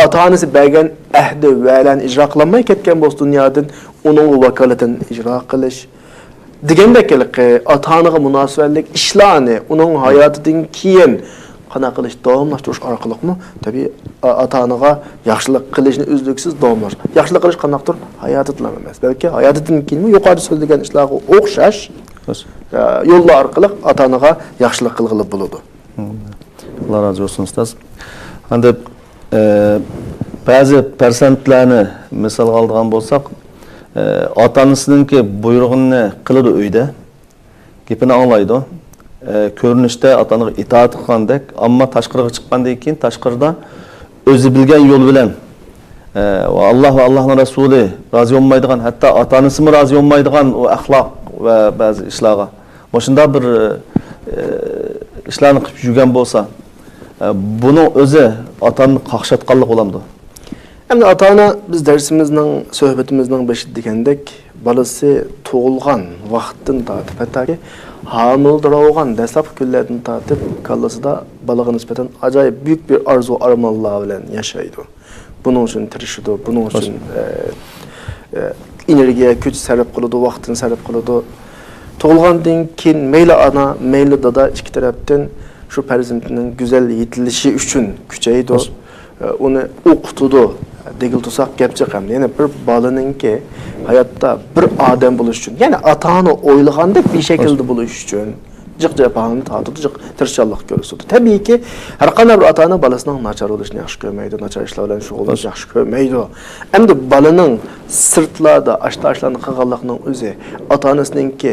Ata-anasi bergan ahdi va va'dani ijro qilmay ketgan bo'lsa dunyodan uning vakolatini ijro qilish. Degandek ata-anaga munosabatlik ishlarni uning hayotidan keyin qana qilish davomlashtirish orqali tabii ata-anaga yaxshilik qilishni uzluksiz davomlash. Yaxshilik qilish qanaqdir hayoti bilan emas, balki hayotidan keyin yuqorida so'zlagan ishlarga o'xshash yo'llar orqali ata-anaga yaxshilik qilg'ili bo'ladi. Allah razı olsun ustoz. Endi ba'zi persentlarni misol oladigan bo'lsak, ota-onasininki buyrug'ini qiladi uyda. Gapini anglaydi. Ko'rinishda ota-onaga itoat qilgandek, ammo tashqariga chiqqandan keyin tashqarida o'zi bilgan yo'l bilan va Alloh va Allohning rasuli rozi bo'lmaydigan, hatto ota-onasi ham rozi bo'lmaydigan o axloq va ba'zi ishlarga o'shunda bir ishlarni qilib yurgan bo'lsa, buning o'zi ota-onani qaqshatganlik bo'lamdi. Endi ata-ona biz dersimizning, suhbatimizning başida degandek, balası tug'ilgan vaqtdan tortib, hattoki hamildir bo'lgan dastlabki kunlardan tortib, kallasida balaga nisbatan ajoyib buyuk bir arzu armonlar bilan yashaydi. Buning uchun tirishadi, buning uchun energiya, kuch sarf qiladi, vaqtini sarf qiladi. Tug'ilgandan keyin mayli ana, mayli dada ikki tarafdan shu farzandining go'zal yetilishi uchun kuchaydi, uni o'qitadi. Degil tutsak gapchiq ham. Yani bir balaninki hayotda bir odam bo'lish uchun, yani ata-ona o'ylagandek bir shaklda bo'lish uchun jiq jafoini tortadi, jiq tirishchilik ko'rsatadi. Tabiiyki, har qanday bir ota-ona balasining nachar bo'lishini yaxshi ko'rmaydi, nachar ishlar bilan shug'ullanishni yaxshi ko'rmaydi. Endi balaning sirtlarda ashtaashlarni qilganlikning o'zi ota-onasininki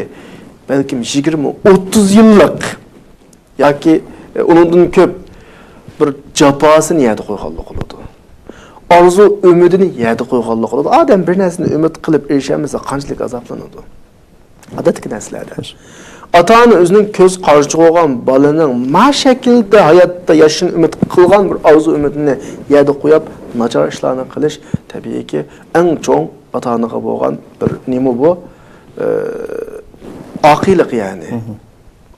balkim 20-30 yillik yoki undan ko'p bir jafosini yadi qo'yganlik bo'ladi. Arzu ümidini yedi qo'yganlik bo'ladi. Odam bir narsani umid qilib erishmasa qanchalik azoblanadi. Odatdagi narsalarda. Ata-ona o'zining ko'z qarshi bo'lgan balaning ma shaklda hayotda yashashni umid qilgan bir arzu umidini yedi qo'yib, nachar ishlarni qilish tabiiyki eng cho'ng ata-onaga bo'lgan bir nima bu? Oqilik yani.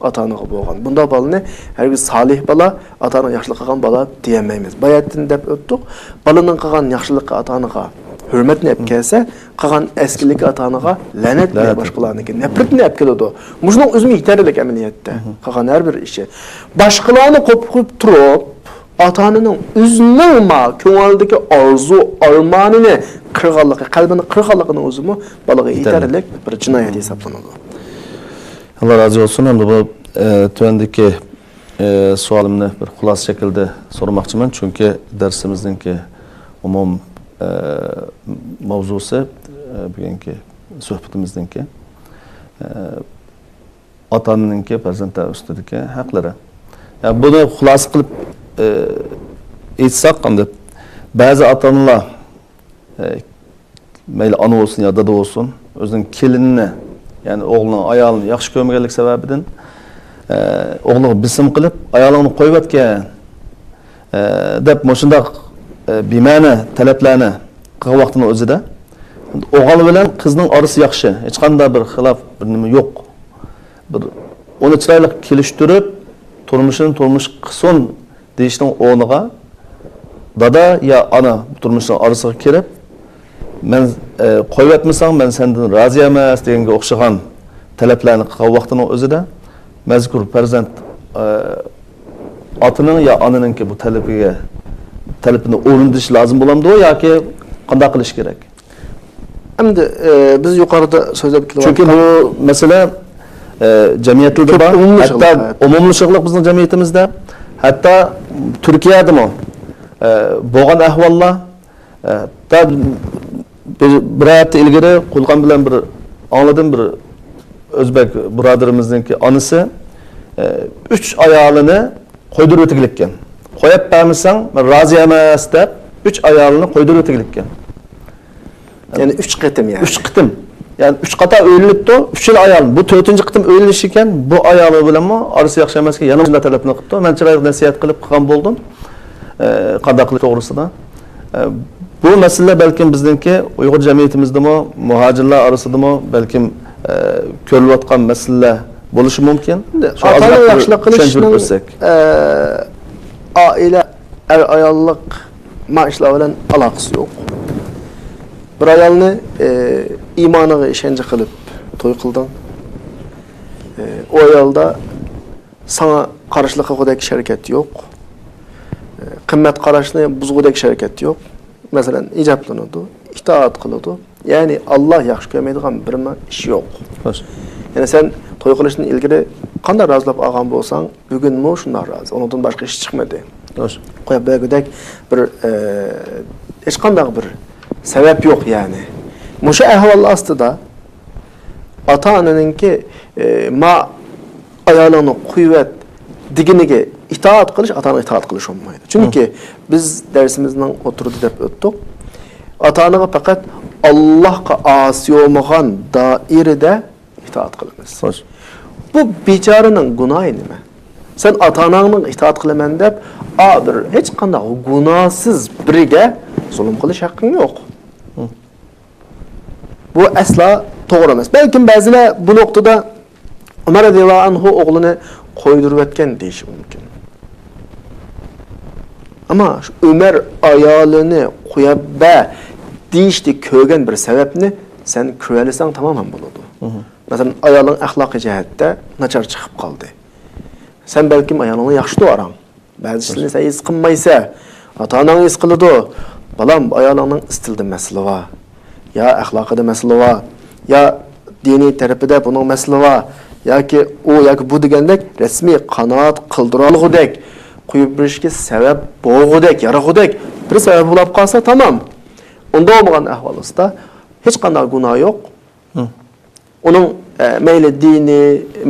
Ata-onaga bo'lgan. Bunda balani hargiz solih bala, ata-ona yaxshilik qilgan bala deyamaymiz. Bayatdan deb o'tdik. Balaning qilgan yaxshilikka ata-onaga hurmatni olib kelsa, qilgan eskilik ata-onaga la'nat va boshqalarniki nafratni olib keladi. Buning o'zimi yetarlik amaliyotda. Qilgan har bir ishi. Boshqalarni qo'yib turib, ata-onaning o'zining ko'nglidagi arzu, armonini qirg'anligi, qalbini qirg'anligini o'zimi balaga yetarlik bir jinoyat hisoblanadi. Allah razı olsun. Hem de bu tüvendeki sualımını bir xulos şekilde sormakçıyım. Çünkü dersimizdeki umum mavzusu bugünkü sohbetimizdeki ata-onanınki farzandlar ustidagi haqlari. Yani bunu xulos qilib aytsak, hamda ba'zi ata-onalar mayli ana olsun ya dada olsun o'zining kelinini yani oğlunun ayağını yaxşı görmegenlik sebebinden o'g'liga bism qilib, ayolingni qo'yib etgan deb shundoq bema'ni talablarni qilgan vaqtning o'zida o'g'il bilan qizning orasi yaxshi, hech qanday bir xilof, bir nima yo'q. Bir uni chiroyli kelishtirib, turmush qilsin deyishning o'rniga dada ya ana turmushning orasiga kirib, men qo'yib etmasang, men sendan rozi emas deganga o'xshagan talablarni qilgan vaqtning o'zida mazkur farzand otaning ya onaninki bu talabini o'rindish lozim bo'lamdi yoki qanday qilish kerak? Endi biz yuqorida so'zlab keldik. Chunki bu masala jamiyatda bor, hatto umumli shug'ullik bizning jamiyatimizda, hatto Turkiyada ham bo'lgan ahvollar, hatto bir hafta ilgari Qo'lqon bilan bir angladim, bir o'zbek birodarimizninki onasi 3 ayolini qo'ydirib o'tganlikkan. Qo'yib bermasang, men rozi emas deb 3 ayolini qo'ydirib o'tganlikkan. Yani 3 qitim yani. 3 qitim. Yani 3 qator o'yilibdi, 3 yil ayol. Bu 4-qitim o'yilish ekan, bu ayoli bilanmi orasi yaxshi emas ekan, yana shunday talabni qilibdi. Men chiroyli nasihat qilib qilgan bo'ldim. Qanday qilish to'g'risida. Bu masala balkim bizningki Uyg'ur jamiyatimizdami, muhojirlar orasidami balkim ko'rilayotgan masala bo'lishi mumkin. Ota-ona yaxshilik qilishning oila ayollik ma'ishlar bilan aloqasi yo'q. Bir ayolni iymoniga ishonch qilib to'y qilding. O ayolda sana qarashlik qilgudek sharikat yo'q. Qimmat qarashni buzgudek sharikat yo'q. Masalan, ijoblanadi, itoat qiladi. Ya'ni Alloh yaxshi ko'rmaydigan bir ish yo'q. Yani sen to'y qilishdan ilgari qanday rozilab olgan bo'lsang, bugunmi shunday rozi. Undan boshqa ish chiqmadi. Qo'yib bergudek bir hech qanday bir sebep yok yani. Muşa ahval aslında ata-onaninki ma ayolini kuvvet diginiga itoat qilish, ata-ona itoat qilish olmaydi. Chunki biz darsimizning o'tirdi deb o'tdik. Ata-onaga faqat Allohga asi bo'lmagan doirada itoat qilamiz. Bu bechoraning gunohi nima? Sen ata-onangning itoat qilaman deb, bir hech qanday gunohsiz biriga zulm qilish haqqing yo'q. Bu asla to'g'ri emas. Balkim ba'zilar bu nuqtada Umar radhiyallohu anhu o'g'lini qo'ydirib o'tgan deyish mumkin. Ammo Umar ayolini qo'yib deyishdi ko'rgan bir sababni sen ko'ralisang tamoman bo'ladi. Masalan, ayoling axloqiy jihatda nachar chiqib qoldi. Sen balkim ayolingni yaxshi to'rang. Ba'zisini sen his qilmaysa, ota-onang his qiladi. Balam ayolingning istildi masala va ya axloqida masala va ya diniy tarafida buning masala va yoki yoki bu degandek rasmiy qanoat qildirolgudek qo'yib berishga sabab bo'lgudek, yarag'udek bir sabab bo'lib qolsa tamam. Unda bo'lgan ahvolda hech qanday gunoh yo'q. Uning mayli dini,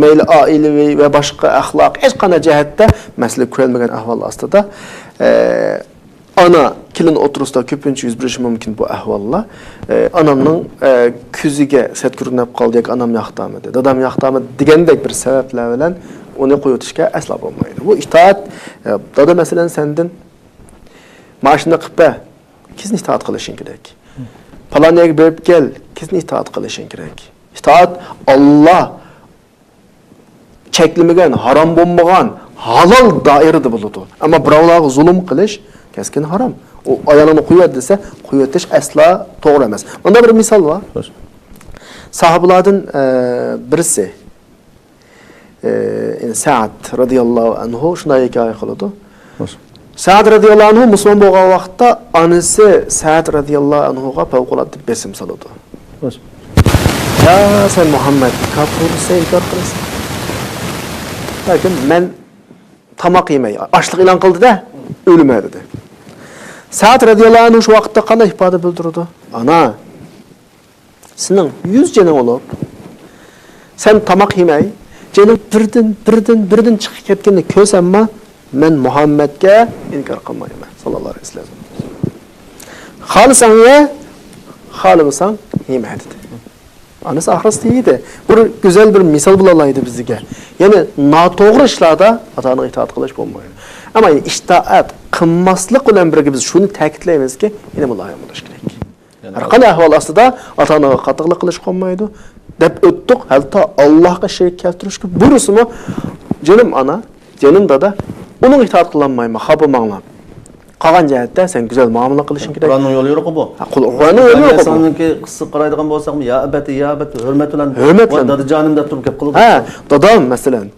mayli oilaviy va boshqa axloq hech qanday jihatda masala ko'rilmagan ahvol ostida ana kelin o'tirisida ko'pincha yuz berishi mumkin bu ahvollar. Anamning ko'ziga sat ko'rinib qoldi, anam yoqdamidi, dadam yoqdamidi degandek bir sabablar bilan uni qo'yib o'tishga aslo bo'lmaydi. Bu itoat dada masalan sendan mashina qilib kizni itoat qilishing kerak. Paloniyaga berib kel, kizni itoat qilishing kerak. İtaat Allah çekilmegen, haram bo'lmagan, halal dairede buludu. Ama birovlarga zulm qilish keskin haram. O ayolini qo'yib desa, qo'yib etish asla to'g'ri emas. Bunda bir misol var. Sahabalardan birisi Sa'd radhiyallohu anhu shunday hikoya qiladi. Sa'd radhiyallohu anhu musulmon bo'lgan vaqtda onasi Sa'd radhiyallohu anhuga favqulodda besim soladi. Ya sen Muhammed kafirse inkar kılsın. Lakin men tamak yemeyi, açlık ilan kıldı da ölüme dedi. Sa'd radhiyallohu anhu şu vakitte qanday ifade bildirdi? Ana, senin 100 canın olup, sen tamak yemeyi, canın birden çıkıp ketkenini kösemma, men Muhammed'e inkar kılmayım. Sallallahu aleyhi ve sellem. Halısan ye, halımısan yeme dedi. Anası ahırsı iyiydi. Bir güzel bir misal bulalaydı bizge. Yani natoğru işlarda atanın itaat kılış olmayın. Ama itaat kılmaslık bilen birge biz şunu ta'kidlaymiz ki yine mulayim buluş gerek. Her qanday ahval aslida ata-onaga qattiqlik qilish qolmaydi deb o'tdik. Hatta Allohga sherik keltirishga burisimi canım ana, canım dada onun itaat qilolmayman, xafa manglam. Qolgan jihatda sen güzel muomala qilishing kerak. Qur'onning yo'li yo'q bu. Qur'onning yo'li yo'q bu. Sanki qissa qaraydigan bo'lsak, ya abati, hurmat bilan dadajonimda turib gap qildi. Ha, dadam masalan.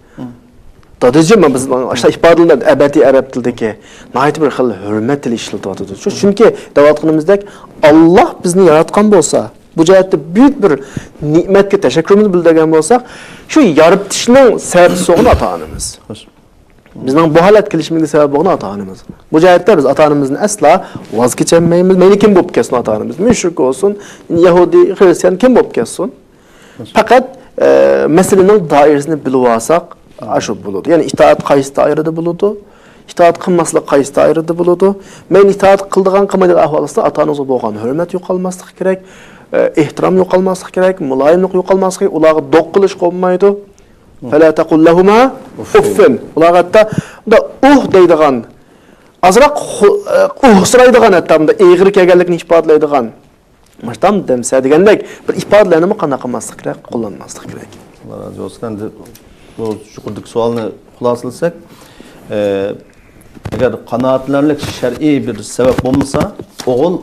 Dadacım biz aşağı ifadeler ebedi Arap tildeki nayet bir xil hürmet ile işletiyordu. Çünkü davatqınımızdaki Allah bizni yaratgan bolsa, bu cihette büyük bir nimetke teşekkürümüzü bildirgen bolsak, şu yaratışının sebebi soğunu ata-anamız. Bizning bu holat kelishimizga sabab bo'lgan ota-onamiz. Bu jihatda biz ota-onamizni asla voz kechmaymiz. Meni kim bo'lib kelsin ota-onamiz? Mushrik bo'lsin, Yahudi, Hristiyan kim bo'lib kelsin? Faqat meselenin doirasini bilib olsak, aşu buludu. Yani itaat qaysi dairede buludu. İtaat qilmaslik qaysi dairede buludu. Men itaat qildigan qilmaydigan ahvolda ata-onamizga bo'lgan hurmat yo'qolmaslik kerak, ehtirom yo'qolmaslik kerak, muloyimlik yo'qolmaslik kerak, ularga doq qilish qolmaydi. Fala taqul lahuma uffin. Ularga hatta deydigan azroq sıraydigan hatta egri kelganlikni ifodalaydigan Maştam demse degandek bir ifodalarni qanday qilmaslik kerak, qo'llanmaslik kerak. Allah razı olsun. Bu yuqoridagi savolni xulosalasak, agar qanoatlanarlik shar'iy bir sabab bo'lmasa, o'g'il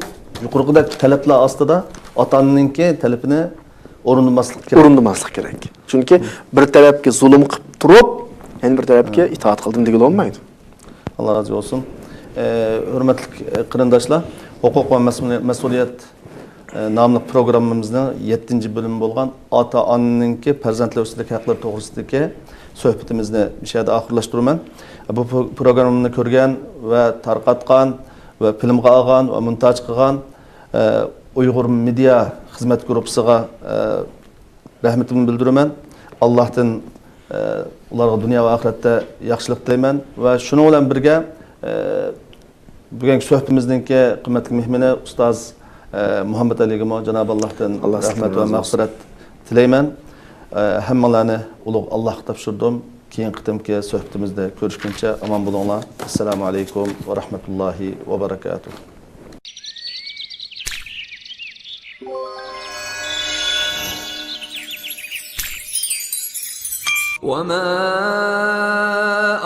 yuqorqidagi talablar ostida ota-onaninki talabini o'rinlamaslik kerak. O'rinlamaslik kerak. Chunki bir tarafga zulm qilib turib, yana bir tarafga itoat qildim degan olmaydi. Allah razı olsun. Hurmatli qarindoshlar, huquq va mas'uliyat namlı programımızda 7. bölüm bo'lgan ota-onaninki farzandlar ustidagi haqlar to'g'risidagi suhbatimizni ishada oxirlashtirman. Bu programmani ko'rgan va tarqatgan va filmga olgan va montaj qilgan Uyg'ur media xizmat guruhiga rahmatimni bildiraman. Allohdan ularga dunyo va oxiratda yaxshilik tilayman va shuning bilan birga bugungi suhbatimizningki qimmatli mehmoni ustoz Muhammed Ali'ga Cenab-ı Allah'tan rahmet ve mağfiret tileymen. Hammalarını ulug' Allah'a tapşırdım. Keyin qitimki suhbatimizda ko'rishguncha aman bo'linglar. Assalomu alaykum va rahmatullohi va barakatuh. وما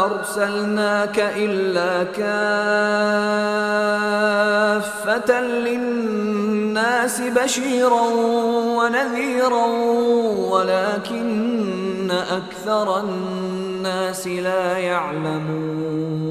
أرسلناك إلا كافة للناس بشيرا ونذيرا ولكن أكثر الناس لا يعلمون